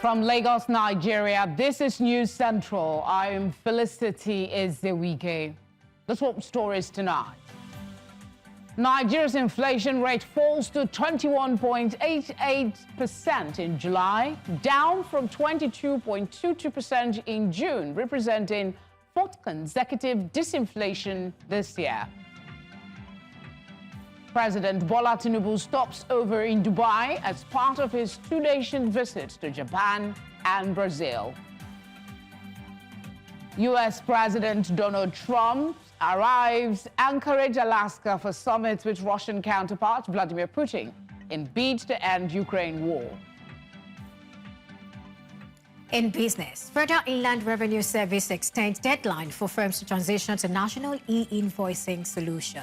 From Lagos, Nigeria, this is News Central. I'm Felicity Ezewike. The top stories tonight. Nigeria's inflation rate falls to 21.88% in July, down from 22.22% in June, representing fourth consecutive disinflation this year. President Bola Tinubu stops over in Dubai as part of his two-nation visit to Japan and Brazil. U.S. President Donald Trump arrives Anchorage, Alaska for summit with Russian counterpart Vladimir Putin in bid to end Ukraine war. In business, Federal Inland Revenue Service extends deadline for firms to transition to national e-invoicing solution.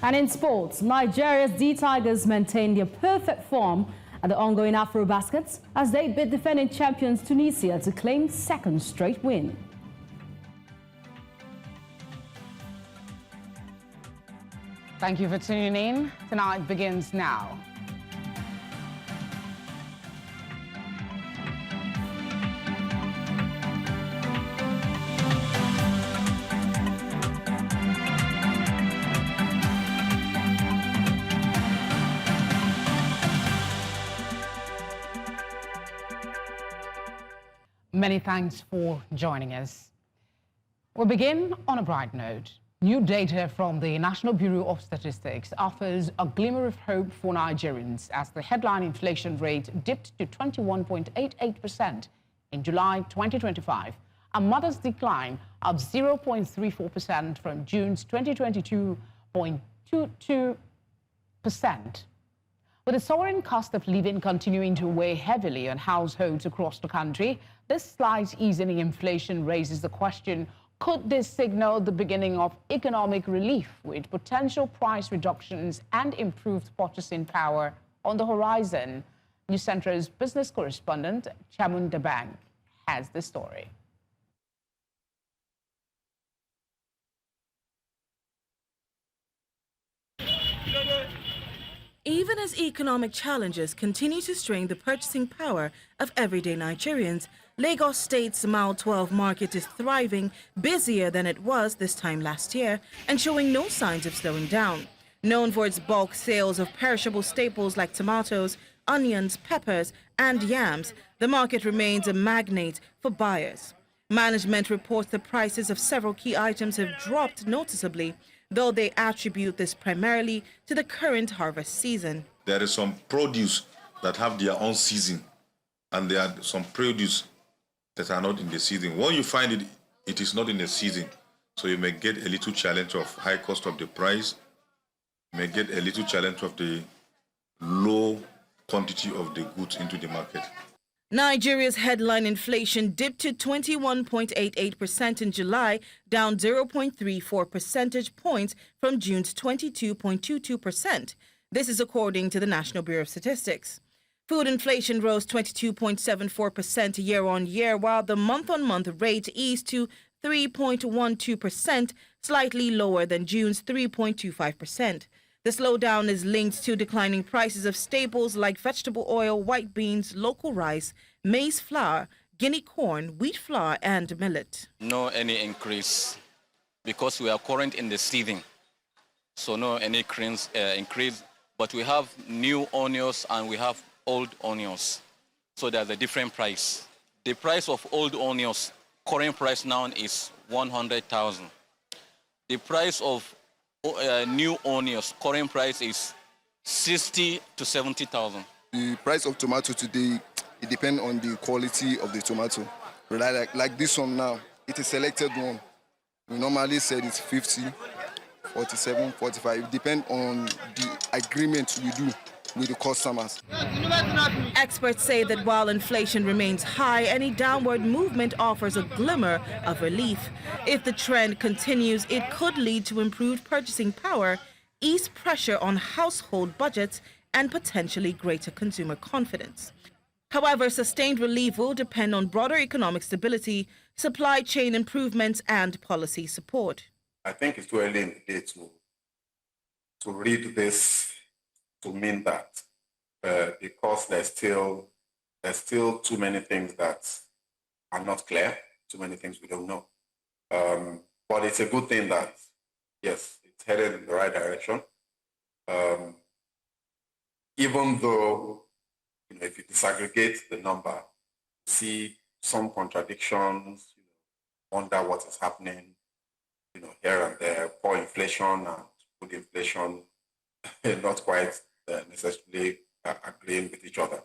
And in sports, Nigeria's D-Tigers maintain their perfect form at the ongoing Afro-Baskets as they beat defending champions Tunisia to claim second straight win. Thank you for tuning in. Tonight begins now. Many thanks for joining us. We'll begin on a bright note. New data from the National Bureau of Statistics offers a glimmer of hope for Nigerians as the headline inflation rate dipped to 21.88% in July 2025, a modest decline of 0.34% from June's 22.22%. With the soaring cost of living continuing to weigh heavily on households across the country, this slight easing in inflation raises the question, could this signal the beginning of economic relief with potential price reductions and improved purchasing power on the horizon? News Central's business correspondent, Chamun Dabang, has the story. Even as economic challenges continue to strain the purchasing power of everyday Nigerians, Lagos State's Mile 12 market is thriving, busier than it was this time last year, and showing no signs of slowing down. Known for its bulk sales of perishable staples like tomatoes, onions, peppers, and yams, the market remains a magnet for buyers. Management reports the prices of several key items have dropped noticeably, though they attribute this primarily to the current harvest season. There is some produce that have their own season, and there are some produce that are not in the season. When you find it, it is not in the season, so you may get a little challenge of high cost of the price, you may get a little challenge of the low quantity of the goods into the market. Nigeria's headline inflation dipped to 21.88% in July, down 0.34 percentage points from June's 22.22%. This is according to the National Bureau of Statistics. Food inflation rose 22.74% year-on-year, while the month-on-month rate eased to 3.12%, slightly lower than June's 3.25%. The slowdown is linked to declining prices of staples like vegetable oil, white beans, local rice, maize flour, Guinea corn, wheat flour, and millet. No any increase because we are current in the season. So no any increase, but we have new onions and we have old onions. So there's a different price. The price of old onions, current price now is 100,000. The price of new onions, current price is 60 to 70,000. The price of tomato today, it depends on the quality of the tomato. Like this one now, it is selected one. We normally said it's 50, 47, 45. It depends on the agreement we do with the customers. Experts say that while inflation remains high, any downward movement offers a glimmer of relief. If the trend continues, it could lead to improved purchasing power, ease pressure on household budgets, and potentially greater consumer confidence. However, sustained relief will depend on broader economic stability, supply chain improvements, and policy support. I think it's too early in the day to read this to mean that because there's still too many things that are not clear, too many things we don't know. But it's a good thing that, yes, it's headed in the right direction. Even though, if you disaggregate the number, see some contradictions, wonder what is happening, here and there, poor inflation and good inflation, not quite necessarily agreeing with each other.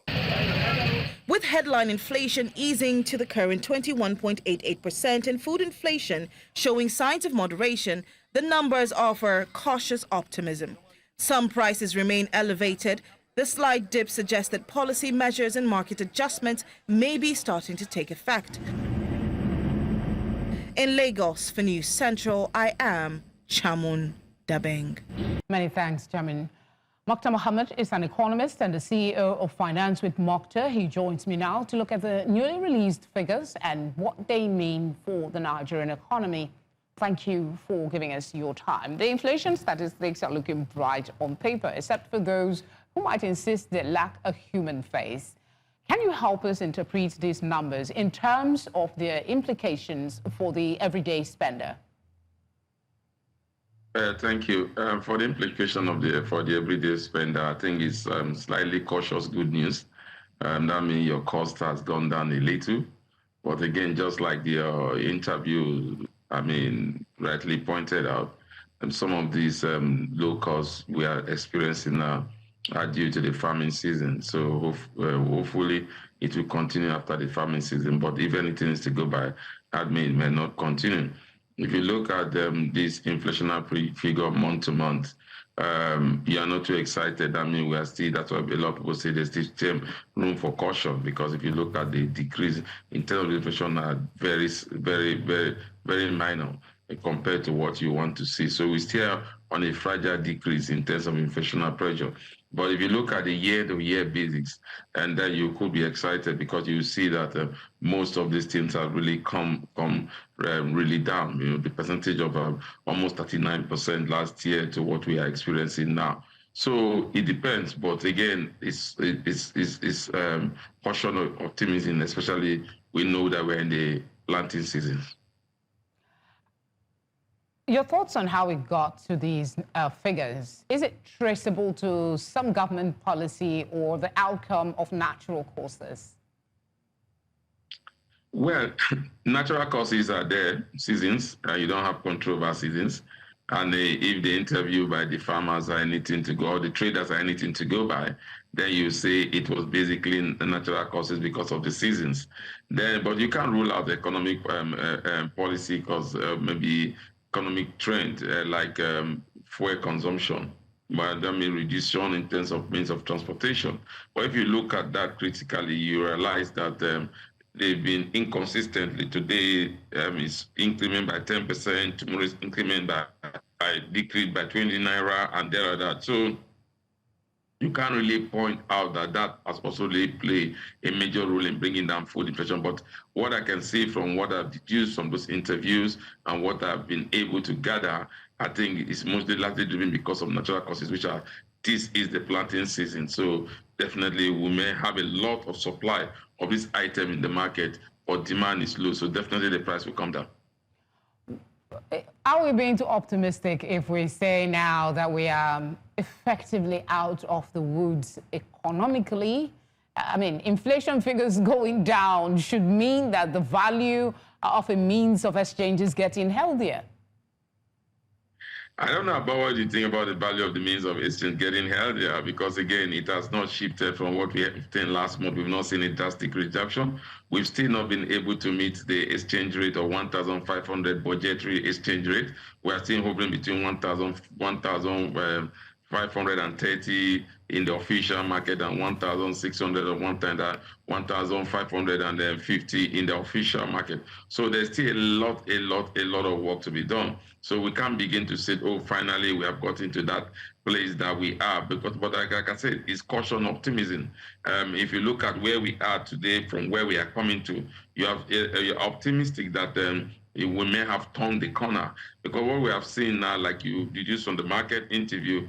With headline inflation easing to the current 21.88% and food inflation showing signs of moderation, the numbers offer cautious optimism. Some prices remain elevated. The slight dip suggests that policy measures and market adjustments may be starting to take effect. In Lagos, for News Central, I am Chamun Dabeng. Many thanks, Chamun. Mokhtar Mohammed is an economist and the CEO of Finance with Mokhtar. He joins me now to look at the newly released figures and what they mean for the Nigerian economy. Thank you for giving us your time. The inflation statistics are looking bright on paper, except for those who might insist they lack a human face. Can you help us interpret these numbers in terms of their implications for the everyday spender? Thank you. For the implication for the everyday spender, I think it's slightly cautious good news. That means your cost has gone down a little. But again, just like the interview, rightly pointed out, some of these low costs we are experiencing now are due to the farming season. So hopefully it will continue after the farming season. But if anything is to go by, that may not continue. If you look at this inflationary figure month to month, you are not too excited. We are still, that's why a lot of people say there's still room for caution, because if you look at the decrease in terms of inflation are very, very, very, very minor compared to what you want to see. So we're still on a fragile decrease in terms of inflationary pressure. But if you look at the year-to-year basis, and then you could be excited because you see that most of these things have really come really down. The percentage of almost 39% last year to what we are experiencing now. So it depends, but again, it's caution of optimism, especially we know that we're in the planting season. Your thoughts on how we got to these figures? Is it traceable to some government policy or the outcome of natural causes? Well, natural causes are there, seasons. You don't have control over seasons. And if the interview by the farmers are anything to go, or the traders are anything to go by, then you say it was basically natural causes because of the seasons. But you can't rule out the economic policy because maybe economic trend like fuel consumption, but that may reduction in terms of means of transportation. But if you look at that critically, you realize that they've been inconsistently. Today is increment by 10%, tomorrow is increment by decrease by 20 naira, and there are that. So you can't really point out that has also really played a major role in bringing down food inflation. But what I can say from what I've deduced from those interviews and what I've been able to gather, I think it's mostly largely driven because of natural causes, this is the planting season. So definitely we may have a lot of supply of this item in the market, but demand is low. So definitely the price will come down. Are we being too optimistic if we say now that we are effectively out of the woods economically? Inflation figures going down should mean that the value of a means of exchange is getting healthier. I don't know about what you think about the value of the means of exchange getting healthier, because again, it has not shifted from what we had last month. We've not seen a drastic reduction. We've still not been able to meet the exchange rate of 1,500 budgetary exchange rate. We are still hovering between 1,530 in the official market and 1,600 or 1,550 in the official market. So there's still a lot of work to be done. So we can't begin to say, oh, finally we have got into that place that we are. But like I said, it's caution optimism. If you look at where we are today from where we are coming to, you're optimistic that we may have turned the corner. Because what we have seen now, like you deduced from the market interview,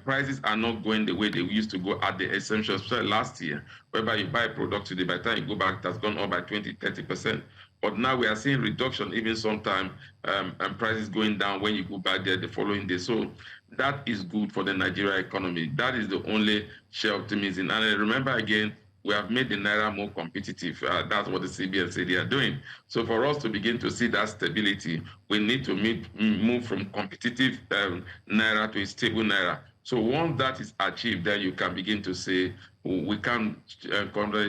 prices are not going the way they used to go at the essentials, especially last year, whereby you buy a product today, by the time you go back, it has gone up by 20, 30%. But now we are seeing reduction, even sometimes, and prices going down when you go back there the following day. So that is good for the Nigeria economy. That is the only share optimism. And remember again, we have made the Naira more competitive. That's what the CBN said they are doing. So for us to begin to see that stability, we need to move from competitive Naira to a stable Naira. So once that is achieved, then you can begin to say, we can't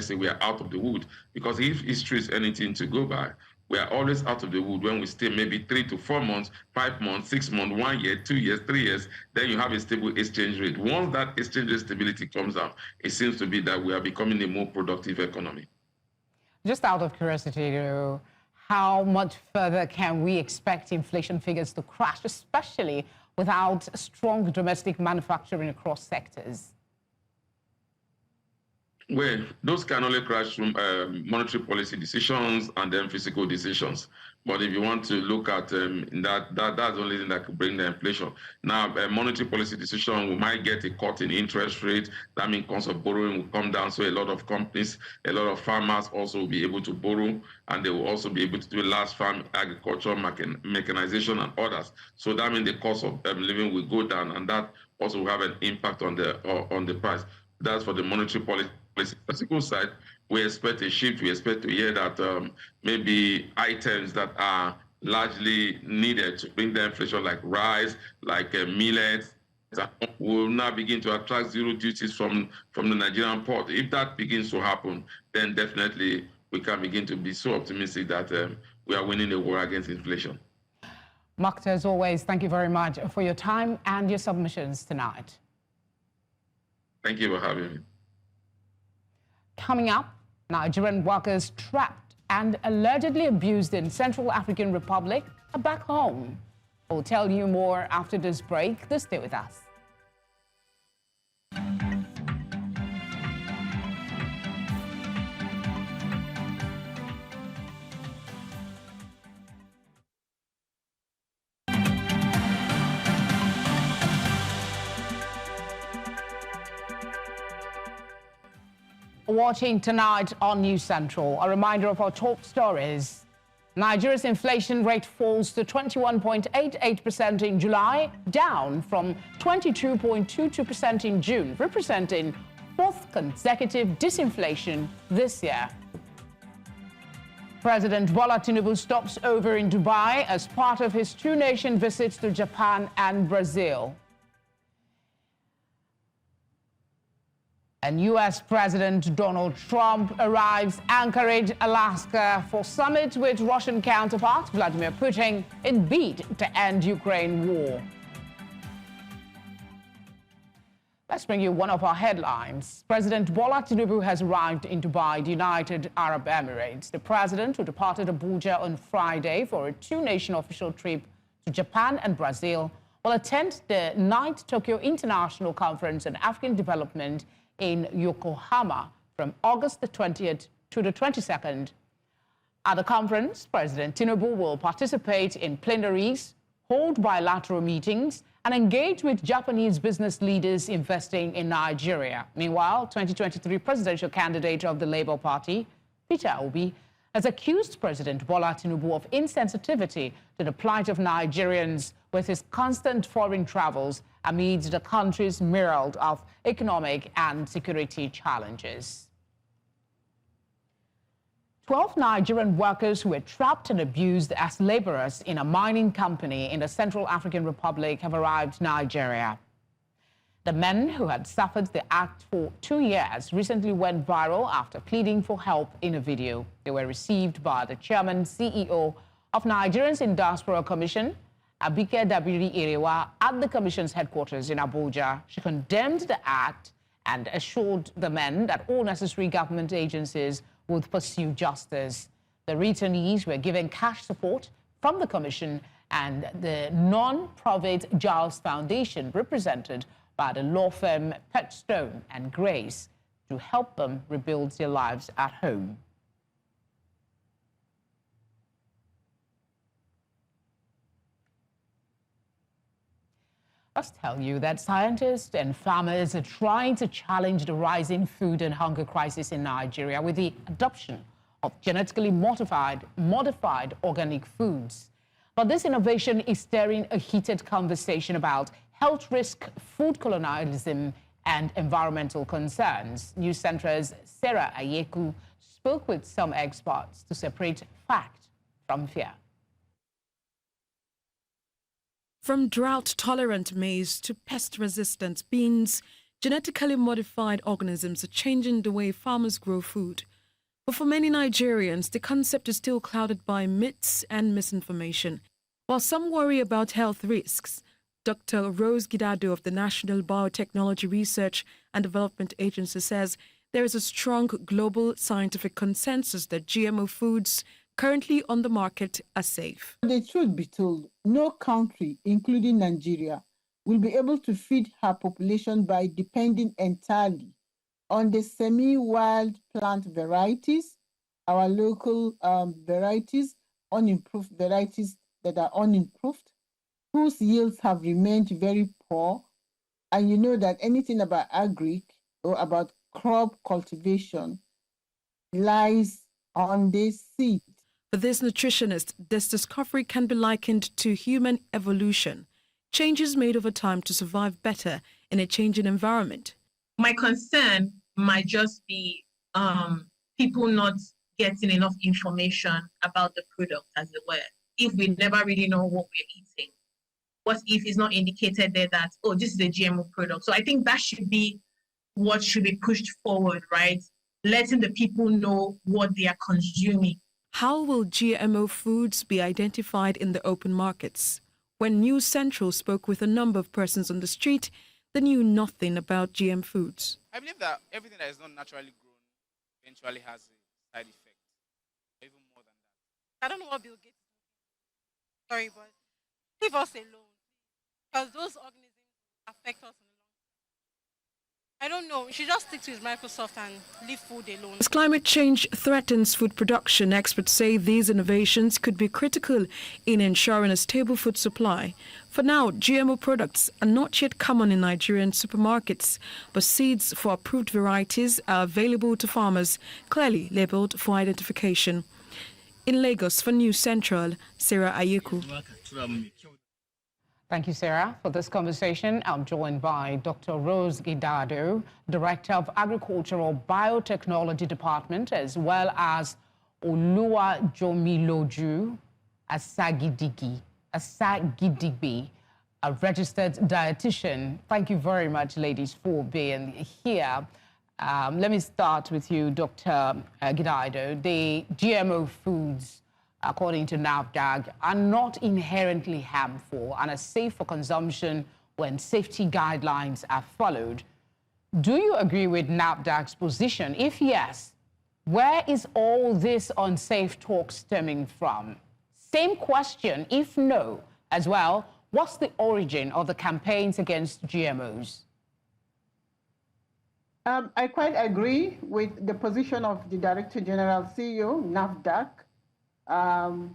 say we are out of the wood. Because if history is anything to go by, we are always out of the wood when we stay maybe 3 to 4 months, 5 months, 6 months, 1 year, 2 years, 3 years, then you have a stable exchange rate. Once that exchange rate stability comes down, it seems to be that we are becoming a more productive economy. Just out of curiosity, how much further can we expect inflation figures to crash, especially without strong domestic manufacturing across sectors? Well, those can only crash from monetary policy decisions and then fiscal decisions. But if you want to look at that's the only thing that could bring the inflation. Now, a monetary policy decision, we might get a cut in interest rate. That means cost of borrowing will come down. So a lot of companies, a lot of farmers also will be able to borrow, and they will also be able to do large farm agriculture, mechanization, and others. So that means the cost of living will go down, and that also will have an impact on the price. That's for the monetary policy. Fiscal side, we expect a shift. We expect to hear that maybe items that are largely needed to bring the inflation, like rice, like millets, will now begin to attract zero duties from the Nigerian port. If that begins to happen, then definitely we can begin to be so optimistic that we are winning the war against inflation. Mark, as always, thank you very much for your time and your submissions tonight. Thank you for having me. Coming up, Nigerian workers trapped and allegedly abused in Central African Republic are back home. We'll tell you more after this break. Stay with us. Watching tonight on News Central, a reminder of our top stories. Nigeria's inflation rate falls to 21.88% in July, down from 22.22% in June, representing fourth consecutive disinflation this year. President Bola Tinubu stops over in Dubai as part of his two-nation visits to Japan and Brazil. And U.S. President Donald Trump arrives Anchorage, Alaska for summit with Russian counterpart Vladimir Putin in bid to end Ukraine war. Let's bring you one of our headlines. President Bola Tinubu has arrived in Dubai, the United Arab Emirates. The president, who departed Abuja on Friday for a two-nation official trip to Japan and Brazil, will attend the 9th Tokyo International Conference on African Development in Yokohama from August the 20th to the 22nd. At the conference, President Tinubu will participate in plenaries, hold bilateral meetings, and engage with Japanese business leaders investing in Nigeria. Meanwhile, 2023 presidential candidate of the Labour Party, Peter Obi, has accused President Bola Tinubu of insensitivity to the plight of Nigerians with his constant foreign travels amidst the country's myriad of economic and security challenges. 12 Nigerian workers who were trapped and abused as laborers in a mining company in the Central African Republic have arrived in Nigeria. The men, who had suffered the act for 2 years, recently went viral after pleading for help in a video. They were received by the chairman CEO of Nigerians in Diaspora Commission, Abike Dabiri Irewa, at the commission's headquarters in Abuja. She condemned the act and assured the men that all necessary government agencies would pursue justice. The returnees were given cash support from the commission and the non-profit Giles Foundation, represented by the law firm Petstone and Grace, to help them rebuild their lives at home. Let's tell you that scientists and farmers are trying to challenge the rising food and hunger crisis in Nigeria with the adoption of genetically modified organic foods. But this innovation is stirring a heated conversation about health risk, food colonialism, and environmental concerns. News Centre's Sarah Ayeku spoke with some experts to separate fact from fear. From drought-tolerant maize to pest-resistant beans, genetically modified organisms are changing the way farmers grow food. But for many Nigerians, the concept is still clouded by myths and misinformation. While some worry about health risks, Dr. Rose Gidado of the National Biotechnology Research and Development Agency says there is a strong global scientific consensus that GMO foods currently on the market are safe. The truth be told, no country, including Nigeria, will be able to feed her population by depending entirely on the semi-wild plant varieties, our local varieties, unimproved varieties that are unimproved, whose yields have remained very poor. And you know that anything about agric or about crop cultivation lies on the seed. For this nutritionist, this discovery can be likened to human evolution, changes made over time to survive better in a changing environment. My concern might just be people not getting enough information about the product, as it were. If we never really know what we're eating, what if it's not indicated there that, oh, this is a GMO product? So I think that should be what should be pushed forward, right? Letting the people know what they are consuming. How will GMO foods be identified in the open markets? When News Central spoke with a number of persons on the street, they knew nothing about GM foods. I believe that everything that is not naturally grown eventually has a side effect, even more than that. I don't know what Bill Gates is doing. Sorry, but leave us alone. Because those organisms affect us in the long term. I don't know. We should just stick to his Microsoft and leave food alone. As climate change threatens food production, experts say these innovations could be critical in ensuring a stable food supply. For now, GMO products are not yet common in Nigerian supermarkets, but seeds for approved varieties are available to farmers, clearly labelled for identification. In Lagos, for News Central, Sarah Ayeku. Thank you, Sarah, for this conversation. I'm joined by Dr. Rose Gidado, Director of Agricultural Biotechnology Department, as well as Oluwajomiloju Asagidigbe, a registered dietitian. Thank you very much, ladies, for being here. Let me start with you, Dr. Gidado. The GMO foods, according to NAFDAC, are not inherently harmful and are safe for consumption when safety guidelines are followed. Do you agree with NAFDAC's position? If yes, where is all this unsafe talk stemming from? Same question, if no, as well, what's the origin of the campaigns against GMOs? I quite agree with the position of the Director General CEO, NAFDAC, on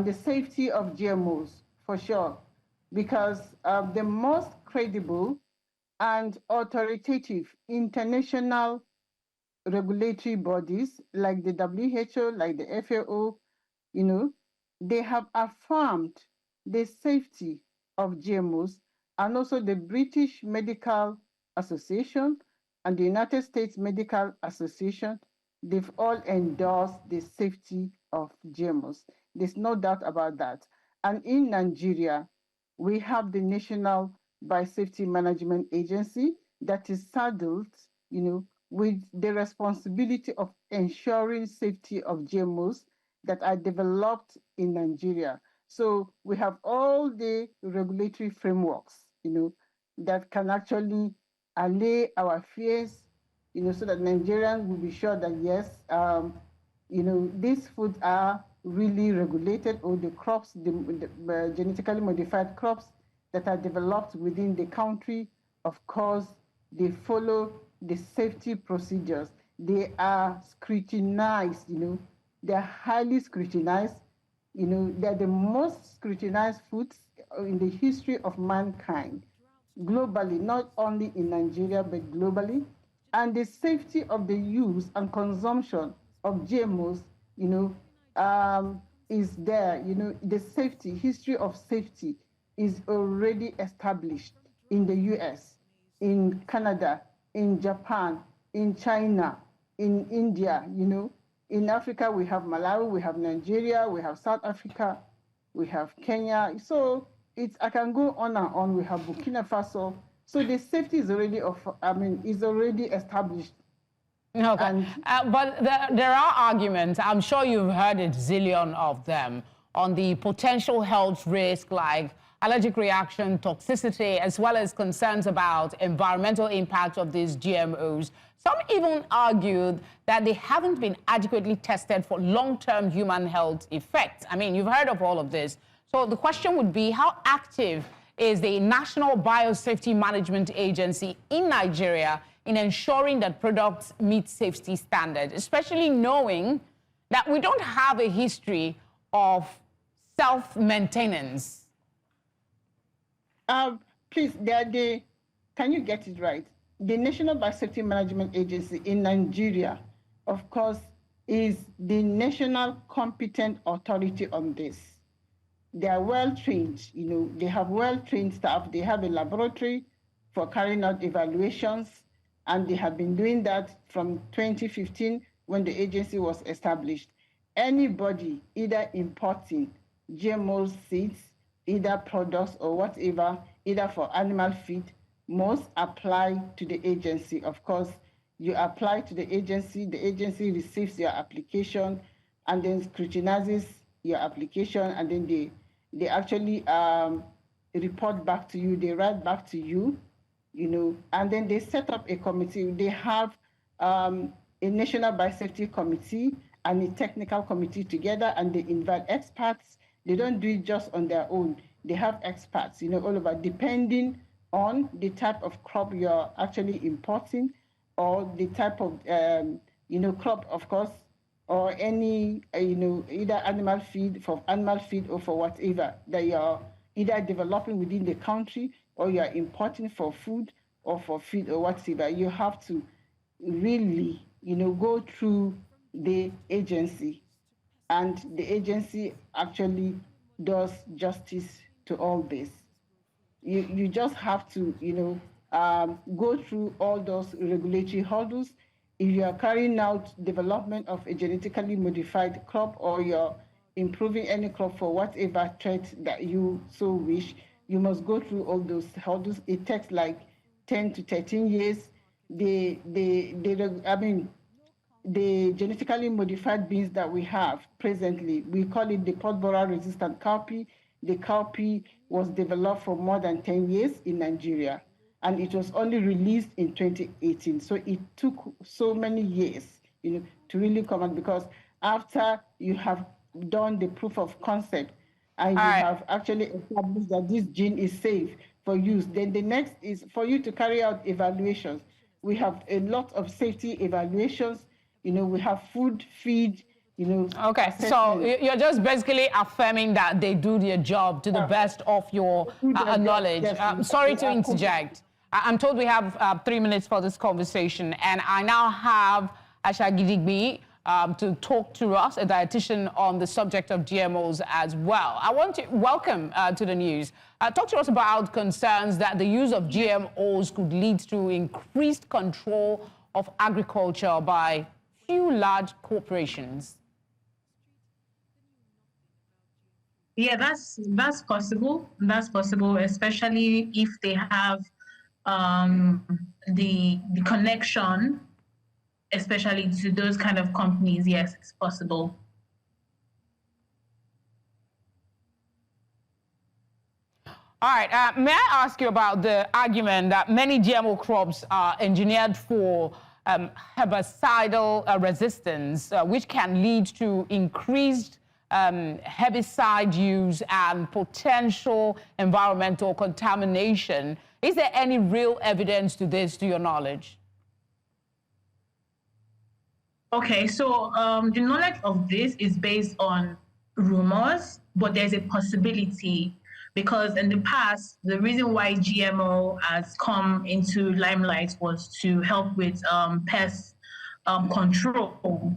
the safety of GMOs, for sure, because the most credible and authoritative international regulatory bodies like the WHO, like the FAO, they have affirmed the safety of GMOs, and also the British Medical Association and the United States Medical Association, they've all endorsed the safety of GMOs. There's no doubt about that. And in Nigeria, we have the National Biosafety Management Agency that is saddled, with the responsibility of ensuring safety of GMOs that are developed in Nigeria. So we have all the regulatory frameworks, that can actually allay our fears, so that Nigerians will be sure that yes, these foods are really regulated, or the crops, the genetically modified crops that are developed within the country, of course, they follow the safety procedures. They are scrutinized, they're highly scrutinized. They're the most scrutinized foods the history of mankind, globally, not only in Nigeria, but globally. And the safety of the use and consumption of GMOs, is there. The history of safety is already established in the US, in Canada, in Japan, in China, in India. In Africa, we have Malawi, we have Nigeria, we have South Africa, we have Kenya. So I can go on and on. We have Burkina Faso. So the safety is already established. Okay, but there are arguments, I'm sure you've heard a zillion of them, on the potential health risk like allergic reaction, toxicity, as well as concerns about environmental impact of these GMOs. Some even argued that they haven't been adequately tested for long-term human health effects. I mean, you've heard of all of this. So the question would be, how active is the National Biosafety Management Agency in Nigeria in ensuring that products meet safety standards, especially knowing that we don't have a history of self-maintenance? Please, can you get it right? The National Biosafety Management Agency in Nigeria, of course, is the national competent authority on this. They are well-trained, they have well-trained staff. They have a laboratory for carrying out evaluations, and they have been doing that from 2015 when the agency was established. Anybody either importing GMO seeds, either products or whatever, either for animal feed, must apply to the agency. Of course, you apply to the agency receives your application and then scrutinizes your application, and then they actually report back to you, they write back to you, and then they set up a committee. They have a National Biosafety Committee and a technical committee together, and they invite experts. They don't do it just on their own. They have experts, all over, depending on the type of crop you're actually importing, or the type of, crop, of course, or any, either animal feed or for whatever that you're either developing within the country or you're importing for food or for feed or whatever. You have to really, go through the agency, and the agency actually does justice to all this. You just have to, go through all those regulatory hurdles. If you are carrying out development of a genetically modified crop, or you're improving any crop for whatever trait that you so wish, you must go through all those hurdles. It takes like 10 to 13 years. The genetically modified beans that we have presently, we call it the pod borer resistant cowpea. The cowpea was developed for more than 10 years in Nigeria, and it was only released in 2018. So it took so many years, to really come out, because after you have done the proof of concept and you have actually established that this gene is safe for use, then the next is for you to carry out evaluations. We have a lot of safety evaluations. We have food, feed, Okay, so you're just basically affirming that they do their job to the best of your knowledge. Yes, sorry to interject. I'm told we have 3 minutes for this conversation, and I now have Asha Gidigbi to talk to us, a dietitian on the subject of GMOs as well. I want to welcome to the news. Talk to us about concerns that the use of GMOs could lead to increased control of agriculture by few large corporations. Yeah, that's possible. That's possible, especially if they have the connection, especially to those kind of companies. Yes, it's possible. All right. May I ask you about the argument that many GMO crops are engineered for herbicidal resistance, which can lead to increased herbicide use and potential environmental contamination. Is there any real evidence to this, to your knowledge? Okay, so the knowledge of this is based on rumors, but there's a possibility. Because in the past, the reason why GMO has come into limelight was to help with pest control.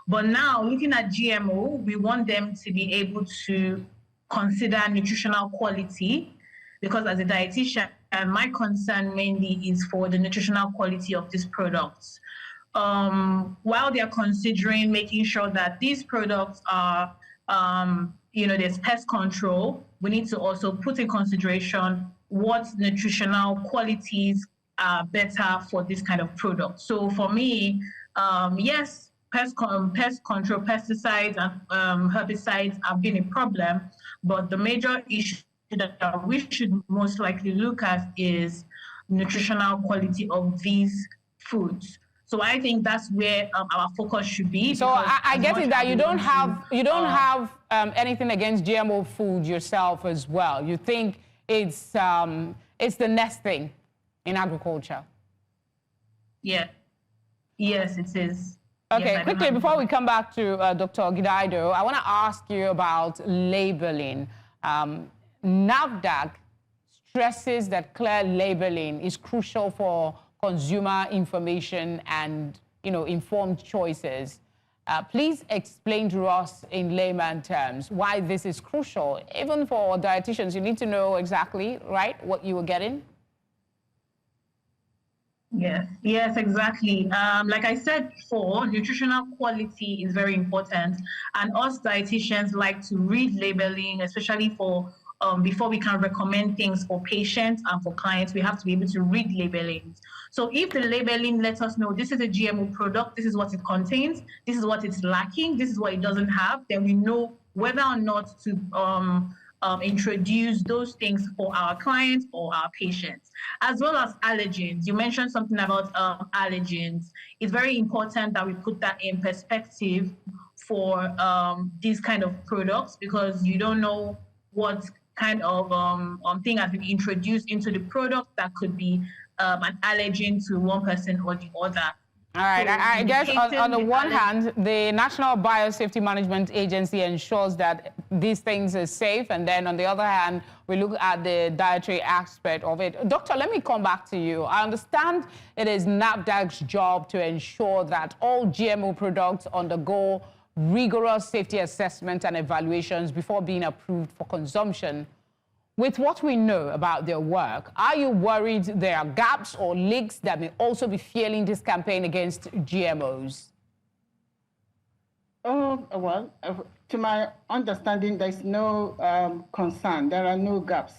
But now, looking at GMO, we want them to be able to consider nutritional quality, because as a dietitian, my concern mainly is for the nutritional quality of these products. While they're considering making sure that these products are, there's pest control, we need to also put in consideration what nutritional qualities are better for this kind of product. So for me, yes, pest control, pesticides and herbicides have been a problem, but the major issue that we should most likely look at is nutritional quality of these foods. So I think that's where our focus should be. So I get it that you don't have anything against GMO food yourself as well. You think it's the next thing in agriculture. Yeah. Yes, it is. Okay, yes, quickly, before we come back to Dr. Gidaido, I want to ask you about labeling. NAFDAC stresses that clear labeling is crucial for consumer information and, informed choices. Please explain to us in layman terms why this is crucial. Even for dietitians, you need to know exactly, right, what you were getting. Yes, exactly. Like I said before, nutritional quality is very important. And us dietitians like to read labeling, especially for before we can recommend things for patients and for clients, we have to be able to read labeling. So if the labeling lets us know this is a GMO product, this is what it contains, this is what it's lacking, this is what it doesn't have, then we know whether or not to introduce those things for our clients or our patients, as well as allergens. You mentioned something about allergens. It's very important that we put that in perspective for these kind of products, because you don't know what kind of thing has been introduced into the product that could be an allergen to one person or the other. All right, so I guess on the one hand, the National Biosafety Management Agency ensures that these things are safe, and then on the other hand, we look at the dietary aspect of it. Doctor, let me come back to you. I understand it is NAFDAC's job to ensure that all GMO products undergo rigorous safety assessment and evaluations before being approved for consumption. With what we know about their work, are you worried there are gaps or leaks that may also be fueling this campaign against GMOs? Well, to my understanding, there's no concern. There are no gaps.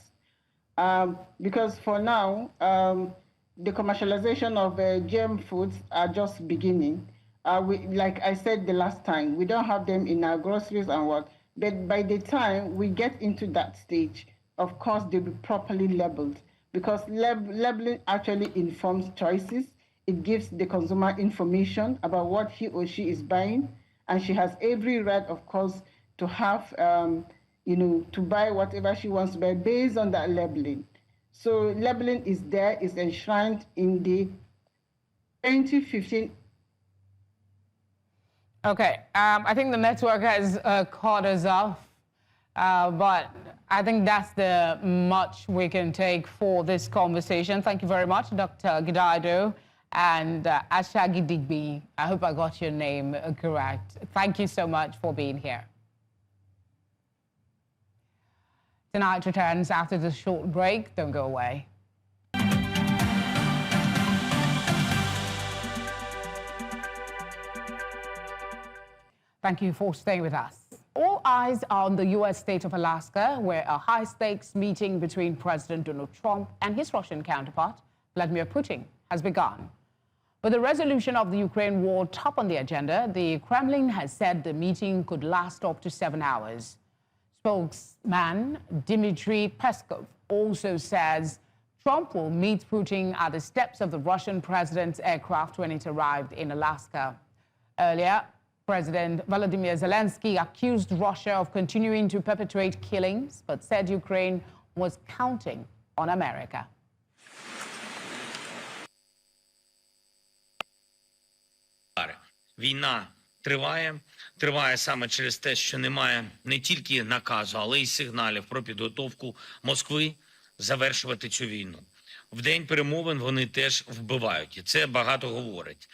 Because for now, the commercialization of GM foods are just beginning. Like I said the last time, we don't have them in our groceries and what. But by the time we get into that stage, of course, they'll be properly labeled, because labeling actually informs choices. It gives the consumer information about what he or she is buying, and she has every right, of course, to have, to buy whatever she wants to buy based on that labeling. So labeling is there, is enshrined in the 2015. Okay, I think the network has caught us off. But I think that's the much we can take for this conversation. Thank you very much, Dr. Gidaido and Ashagi Digby. I hope I got your name correct. Thank you so much for being here. Tonight returns after this short break. Don't go away. Thank you for staying with us. All eyes are on the U.S. state of Alaska, where a high-stakes meeting between President Donald Trump and his Russian counterpart, Vladimir Putin, has begun. With the resolution of the Ukraine war top on the agenda, the Kremlin has said the meeting could last up to 7 hours. Spokesman Dmitry Peskov also says Trump will meet Putin at the steps of the Russian president's aircraft when it arrived in Alaska. Earlier, President Volodymyr Zelensky accused Russia of continuing to perpetrate killings, but said Ukraine was counting on America. Триває саме через те, що немає не тільки наказу, але й сигналів про підготовку Москви завершувати цю війну. В день перемовин вони теж вбивають, і це багато говорить.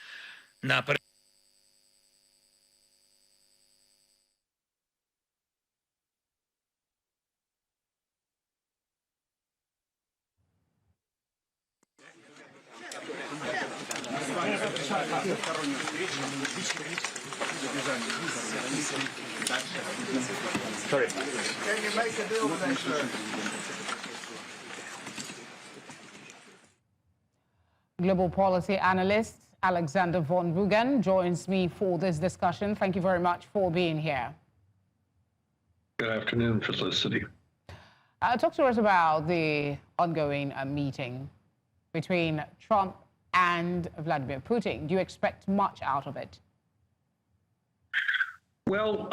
Sorry. Can you make a deal with that, sir? Global policy analyst Alexander von Rugen joins me for this discussion. Thank you very much for being here. Good afternoon, Felicity. Talk to us about the ongoing meeting between Trump and Vladimir Putin. Do you expect much out of it? Well,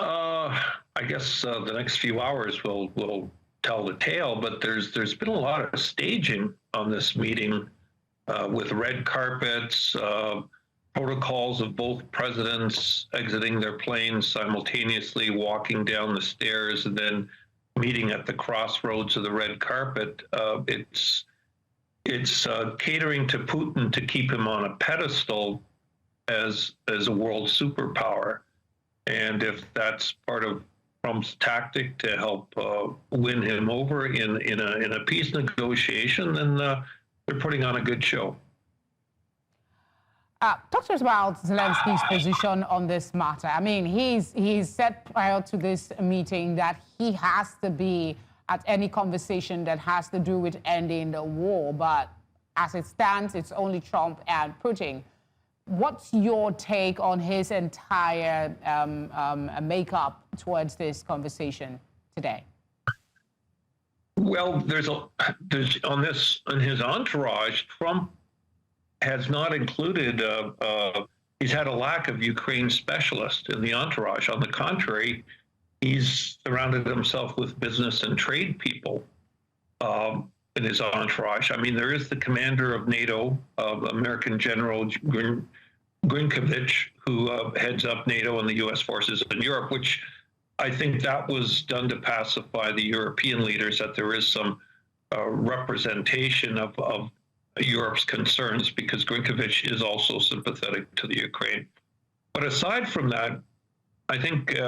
I guess the next few hours will tell the tale, but there's been a lot of staging on this meeting with red carpets, protocols of both presidents exiting their planes simultaneously, walking down the stairs, and then meeting at the crossroads of the red carpet. It's catering to Putin to keep him on a pedestal as a world superpower. And if that's part of Trump's tactic to help win him over in a peace negotiation, then they're putting on a good show. Talk to us about Zelensky's position on this matter. I mean, he's said prior to this meeting that he has to be at any conversation that has to do with ending the war. But as it stands, it's only Trump and Putin. What's your take on his entire makeup towards this conversation today? Well, there's on his entourage, Trump has not included. He's had a lack of Ukraine specialists in the entourage. On the contrary, he's surrounded himself with business and trade people in his entourage. I mean, there is the commander of NATO, American General Grinkovich, who heads up NATO and the U.S. forces in Europe, which I think that was done to pacify the European leaders, that there is some representation of Europe's concerns, because Grinkovich is also sympathetic to the Ukraine. But aside from that, I think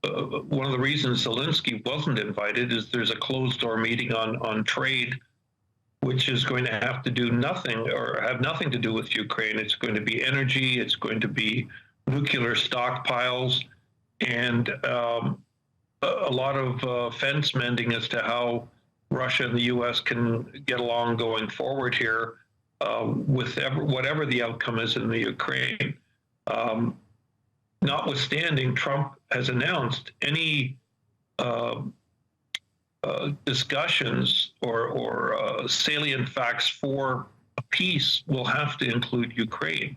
one of the reasons Zelensky wasn't invited is there's a closed-door meeting on trade, which is going to have to do nothing or have nothing to do with Ukraine. It's going to be energy, it's going to be nuclear stockpiles, and a lot of fence mending as to how Russia and the U.S. can get along going forward here with whatever the outcome is in the Ukraine. Notwithstanding, Trump has announced any discussions or salient facts for a peace will have to include Ukraine.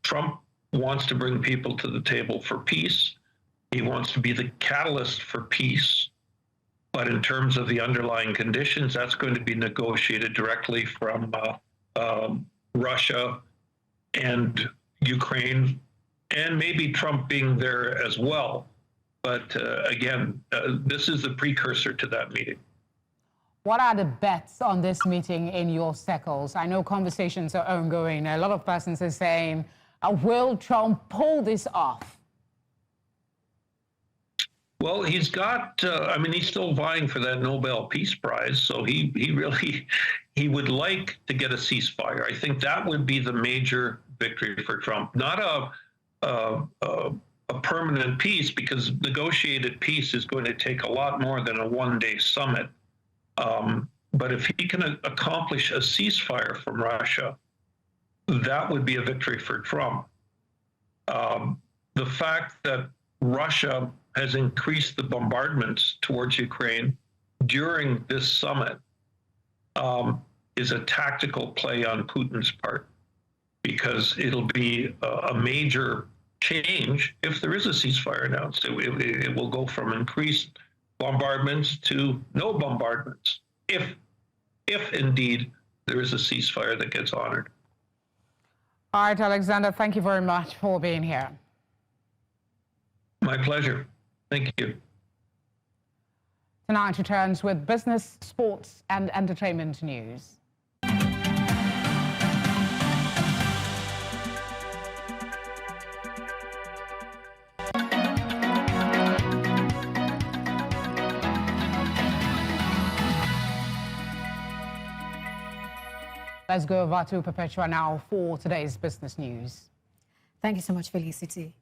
Trump wants to bring people to the table for peace. He wants to be the catalyst for peace. But in terms of the underlying conditions, that's going to be negotiated directly from Russia and Ukraine, and maybe Trump being there as well. But again, this is the precursor to that meeting. What are the bets on this meeting in your circles? I know conversations are ongoing. A lot of persons are saying, will Trump pull this off? Well, he's got, I mean, he's still vying for that Nobel Peace Prize, so he would like to get a ceasefire. I think that would be the major victory for Trump. Not a permanent peace, because negotiated peace is going to take a lot more than a one-day summit. But if he can accomplish a ceasefire from Russia, that would be a victory for Trump. The fact that Russia has increased the bombardments towards Ukraine during this summit is a tactical play on Putin's part, because it'll be a major change if there is a ceasefire announced. It will go from increased bombardments to no bombardments, if indeed there is a ceasefire that gets honored. All right, Alexander, thank you very much for being here. My pleasure. Thank you. Tonight returns with business, sports and entertainment news. Let's go over to Perpetua now for today's business news. Thank you so much, Felicity.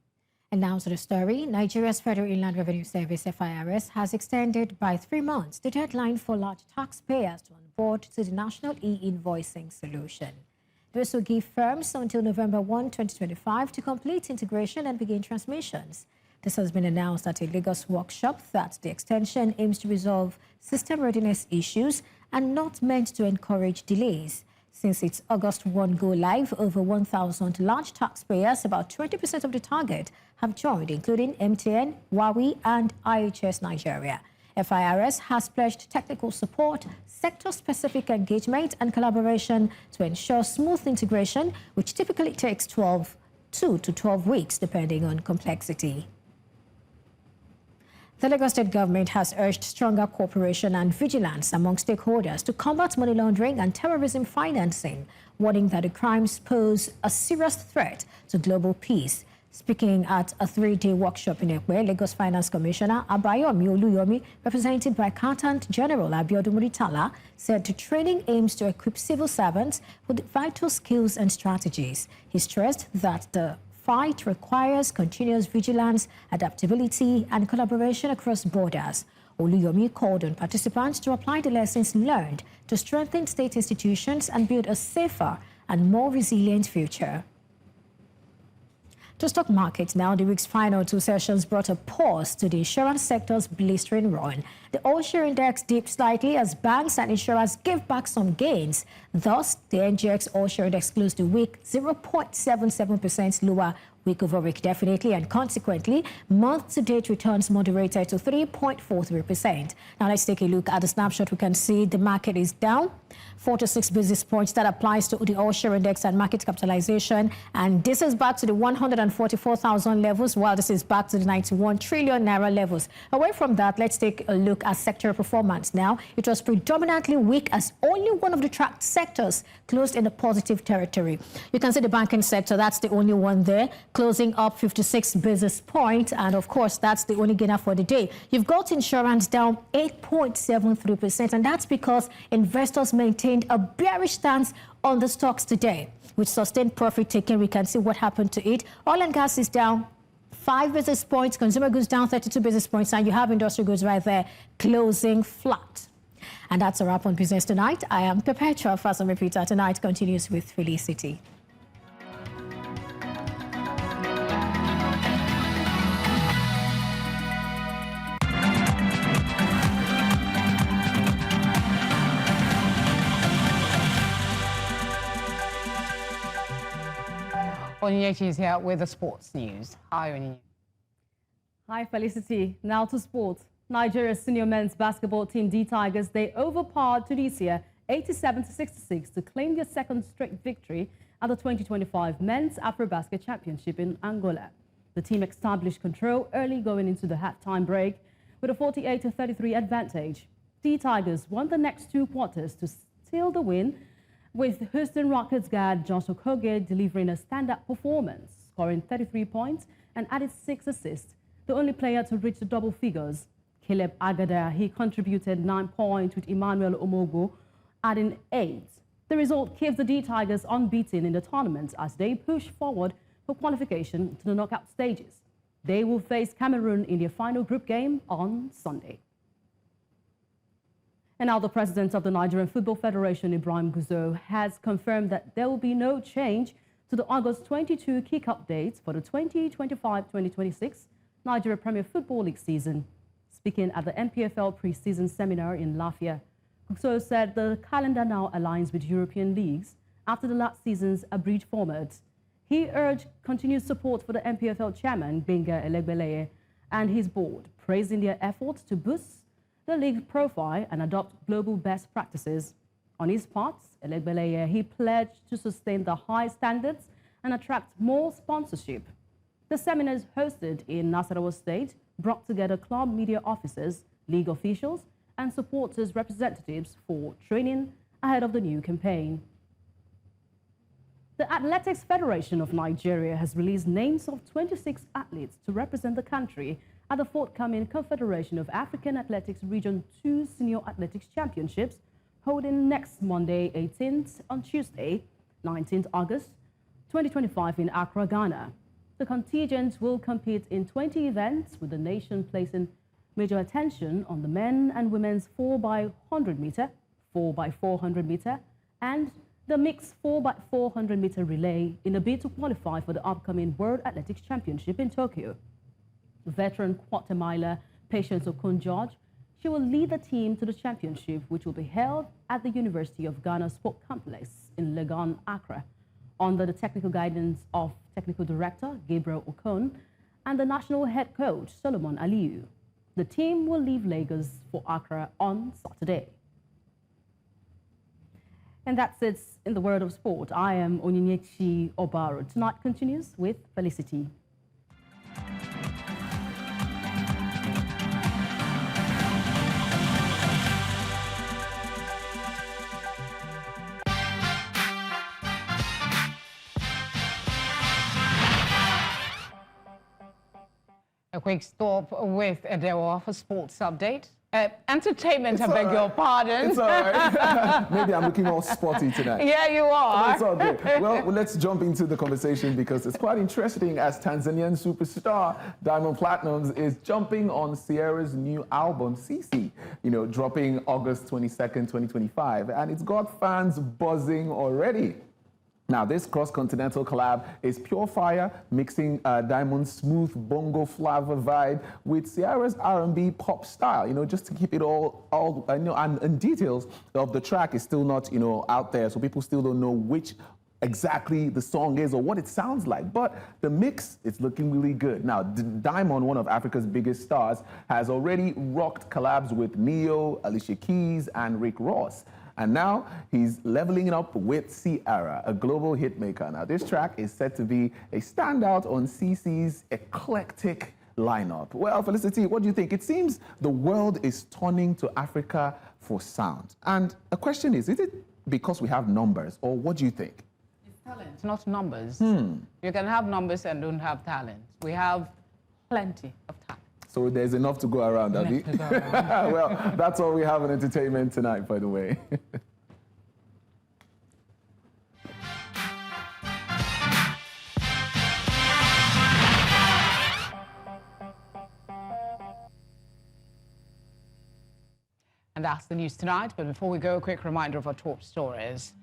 And now to the story. Nigeria's Federal Inland Revenue Service, FIRS, has extended by 3 months the deadline for large taxpayers to onboard to the national e-invoicing solution. This will give firms until November 1, 2025 to complete integration and begin transmissions. This has been announced at a Lagos workshop that the extension aims to resolve system readiness issues and not meant to encourage delays. Since its August 1 go live, over 1,000 large taxpayers, about 20% of the target, have joined, including MTN, Huawei, and IHS Nigeria. FIRS has pledged technical support, sector-specific engagement, and collaboration to ensure smooth integration, which typically takes 2 to 12 weeks, depending on complexity. The Lagos State government has urged stronger cooperation and vigilance among stakeholders to combat money laundering and terrorism financing, warning that the crimes pose a serious threat to global peace. Speaking at a 3-day workshop in Ekwe, Lagos Finance Commissioner Abayomi Oluyomi, represented by Accountant General Abiodun Muritala, said the training aims to equip civil servants with vital skills and strategies. He stressed that the fight requires continuous vigilance, adaptability, and collaboration across borders. Oluyomi called on participants to apply the lessons learned to strengthen state institutions and build a safer and more resilient future. To stock markets now, the week's final 2 sessions brought a pause to the insurance sector's blistering run. The all-share index dipped slightly as banks and insurers gave back some gains. Thus, the NGX all-share index closed the week 0.77% lower week over week, definitely, and consequently, month-to-date returns moderated to 3.43%. Now, let's take a look at the snapshot. We can see the market is down 4 to 6 basis points. That applies to the all-share index and market capitalization. And this is back to the 144,000 levels, while this is back to the 91 trillion naira levels. Away from that, let's take a look at sector performance now. It was predominantly weak as only one of the tracked sectors closed in the positive territory. You can see the banking sector, that's the only one there, closing up 56 basis points. And of course, that's the only gainer for the day. You've got insurance down 8.73%. And that's because investors maintained a bearish stance on the stocks today. With sustained profit taking, we can see what happened to it. Oil and gas is down 5 basis points, consumer goods down 32 basis points, and you have industrial goods right there closing flat. And that's a wrap on Business Tonight. I am Perpetua. Fast and Repeater. Tonight continues with Felicity. Onyinyechi is here with the sports news. Hi, Onyinyechi. Hi, Felicity. Now to sports. Nigeria's senior men's basketball team, D Tigers, they overpowered Tunisia 87-66 to claim their second straight victory at the 2025 Men's Afrobasket Championship in Angola. The team established control early going into the halftime break with a 48-33 advantage. D Tigers won the next 2 quarters to seal the win, with Houston Rockets guard Josh Okogie delivering a stand-up performance, scoring 33 points and added 6 assists, the only player to reach the double figures. Caleb Agada, he contributed 9 points, with Emmanuel Omogo adding 8. The result keeps the D Tigers unbeaten in the tournament as they push forward for qualification to the knockout stages. They will face Cameroon in their final group game on Sunday. And now the president of the Nigerian Football Federation, Ibrahim Guzo, has confirmed that there will be no change to the August 22 kick-off dates for the 2025-2026 Nigeria Premier Football League season. Speaking at the NPFL pre-season seminar in Lafia, Guzo said the calendar now aligns with European leagues after the last season's abridged format. He urged continued support for the NPFL chairman, Benga Elegbeleye, and his board, praising their efforts to boost the league profile and adopt global best practices. On his part, Elegbeleye, he pledged to sustain the high standards and attract more sponsorship. The seminars hosted in Nasarawa State brought together club media officers, league officials, and supporters representatives for training ahead of the new campaign. The Athletics Federation of Nigeria has released names of 26 athletes to represent the country at the forthcoming Confederation of African Athletics Region 2 Senior Athletics Championships holding next Monday 18th on Tuesday 19th August 2025 in Accra, Ghana. The contingent will compete in 20 events, with the nation placing major attention on the men and women's 4x100 meter, 4x400 meter, and the mixed 4x400 meter relay in a bid to qualify for the upcoming World Athletics Championship in Tokyo. Veteran quarter miler Patience Okon-George, she will lead the team to the championship, which will be held at the University of Ghana Sport Complex in Legon, Accra, under the technical guidance of Technical Director Gabriel Okon and the national head coach Solomon Aliyu. The team will leave Lagos for Accra on Saturday. And that's it in the world of sport. I am Onyinyechi Obaro. Tonight continues with Felicity. A quick stop with Adewa for sports update. Entertainment, I beg your pardon. It's all right. Maybe I'm looking all sporty tonight. Yeah, you are. It's all good. Well, let's jump into the conversation because it's quite interesting as Tanzanian superstar Diamond Platnumz is jumping on Sierra's new album, CC, dropping August 22nd, 2025. And it's got fans buzzing already. Now, this cross-continental collab is pure fire, mixing Diamond's smooth bongo flavor vibe with Sierra's R&B pop style, just to keep it all and details of the track is still not, out there, so people still don't know which exactly the song is or what it sounds like, but the mix is looking really good. Now, Diamond, one of Africa's biggest stars, has already rocked collabs with Neo, Alicia Keys, and Rick Ross. And now he's leveling it up with Sierra, a global hitmaker. Now, this track is said to be a standout on CC's eclectic lineup. Well, Felicity, what do you think? It seems the world is turning to Africa for sound. And the question is it because we have numbers, or what do you think? It's talent, not numbers. You can have numbers and don't have talent. We have plenty of talent. So there's enough to go around, Abby. Well, that's all we have in entertainment tonight, by the way. And that's the news tonight. But before we go, a quick reminder of our top stories.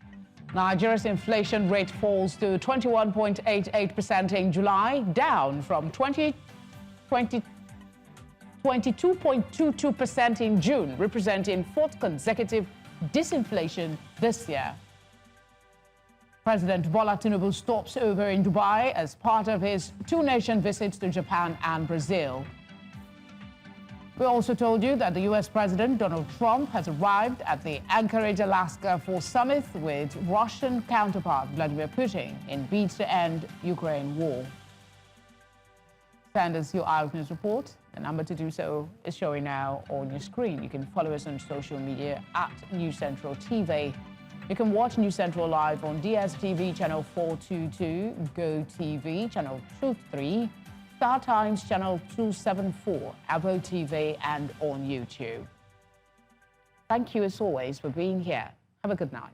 Nigeria's inflation rate falls to 21.88% in July, down from 22.22% in June, representing fourth consecutive disinflation this year. President Bola Tinubu stops over in Dubai as part of his two-nation visits to Japan and Brazil. We also told you that the U.S. President Donald Trump has arrived at the Anchorage, Alaska summit with Russian counterpart Vladimir Putin in bid to end Ukraine war. Send us your eyewitness report. The number to do so is showing now on your screen. You can follow us on social media at News Central TV. You can watch News Central live on DSTV channel 422, GoTV channel 23, Star Times channel 274, Avo TV, and on YouTube. Thank you as always for being here. Have a good night.